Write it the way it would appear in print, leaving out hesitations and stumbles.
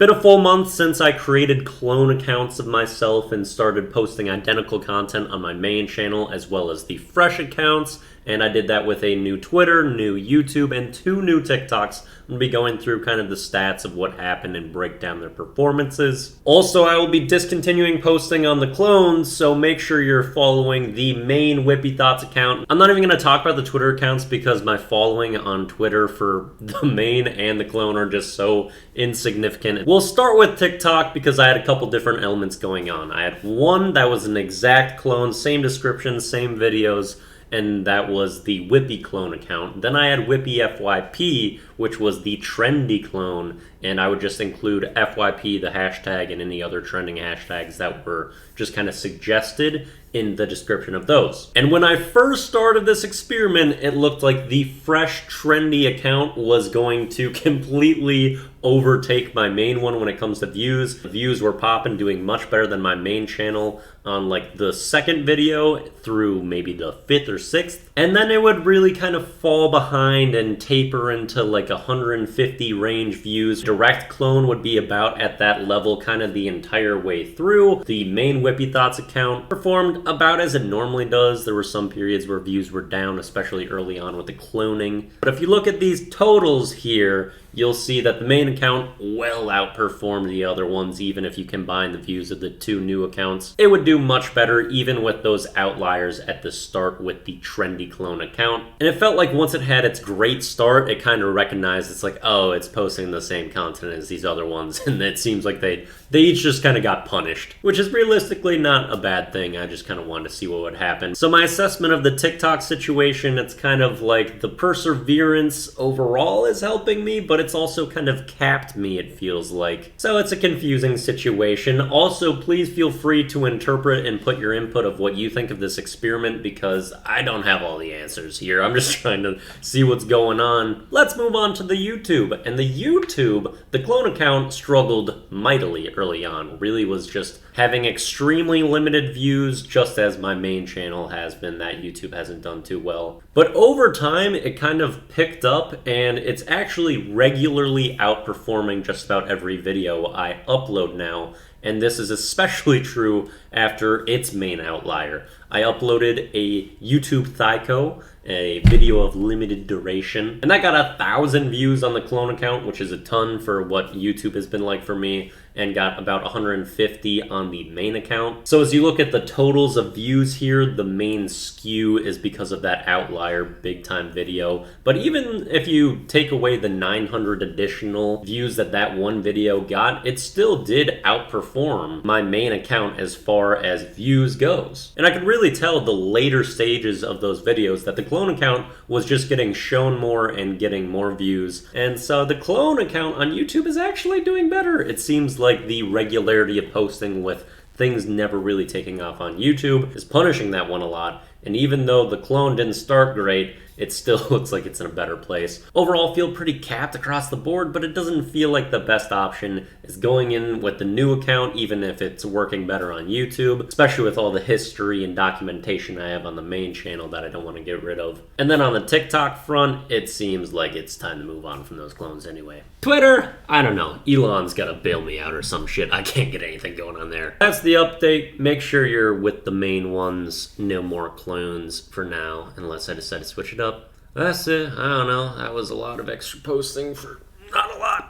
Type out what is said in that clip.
Been a full month since I created clone accounts of myself and started posting identical content on my main channel as well as the fresh accounts, and I did that with a new Twitter, new YouTube, and 2 new TikToks. I'm going to be going through kind of the stats of what happened and break down their performances. Also, I will be discontinuing posting on the clones, so make sure you're following the main Wippy Thoughts account. I'm not even going to talk about the Twitter accounts because my following on Twitter for the main and the clone are just so insignificant. We'll start with TikTok because I had a couple different elements going on. I had one that was an exact clone, same description, same videos, and that was the Wippy clone account. Then I had Wippy FYP, which was the trendy clone, and I would just include FYP, the hashtag, and any other trending hashtags that were just kind of suggested in the description of those. And when I first started this experiment, it looked like the fresh, trendy account was going to completely overtake my main one when it comes to views. The views were popping, doing much better than my main channel on like the second video through maybe the 5th or 6th. And then it would really kind of fall behind and taper into like 150 range views. Direct clone would be about at that level kind of the entire way through. The main Wippy Thoughts account performed about as it normally does. There were some periods where views were down, especially early on with the cloning. But if you look at these totals here, you'll see that the main account well outperformed the other ones. Even if you combine the views of the 2 new accounts, it would do much better even with those outliers at the start with the trendy clone account. And it felt like once it had its great start, it kind of recognized it's like, oh, it's posting the same content as these other ones, and it seems like they each just kind of got punished, which is realistically not a bad thing. I just kind of wanted to see what would happen. So my assessment of the TikTok situation, it's kind of like the perseverance overall is helping me, but it's also kind of capped me, it feels like. So it's a confusing situation. Also, please feel free to interpret and put your input of what you think of this experiment, because I don't have all the answers here. I'm just trying to see what's going on. Let's move on to the YouTube. And the YouTube, the clone account struggled mightily early on. Really was just having extremely limited views, just as my main channel has been. That YouTube hasn't done too well. But over time, it kind of picked up, and it's actually regularly outperforming just about every video I upload now. And this is especially true after its main outlier. I uploaded a YouTube Thyco, a video of limited duration, and that got 1,000 views on the clone account, which is a ton for what YouTube has been like for me, and got about 150 on the main account. So as you look at the totals of views here, the main skew is because of that outlier big time video. But even if you take away the 900 additional views that one video got, it still did outperform my main account as far as views goes. And I could really tell the later stages of those videos that the clone account was just getting shown more and getting more views. And so the clone account on YouTube is actually doing better. It seems like the regularity of posting with things never really taking off on YouTube is punishing that one a lot. And even though the clone didn't start great, it still looks like it's in a better place. Overall, feel pretty capped across the board, but it doesn't feel like the best option is going in with the new account, even if it's working better on YouTube, especially with all the history and documentation I have on the main channel that I don't want to get rid of. And then on the TikTok front, it seems like it's time to move on from those clones anyway. Twitter, I don't know. Elon's gotta bail me out or some shit. I can't get anything going on there. That's the update. Make sure you're with the main ones. No more clones for now, unless I decide to switch it up. That's it. I don't know. That was a lot of extra posting for not a lot.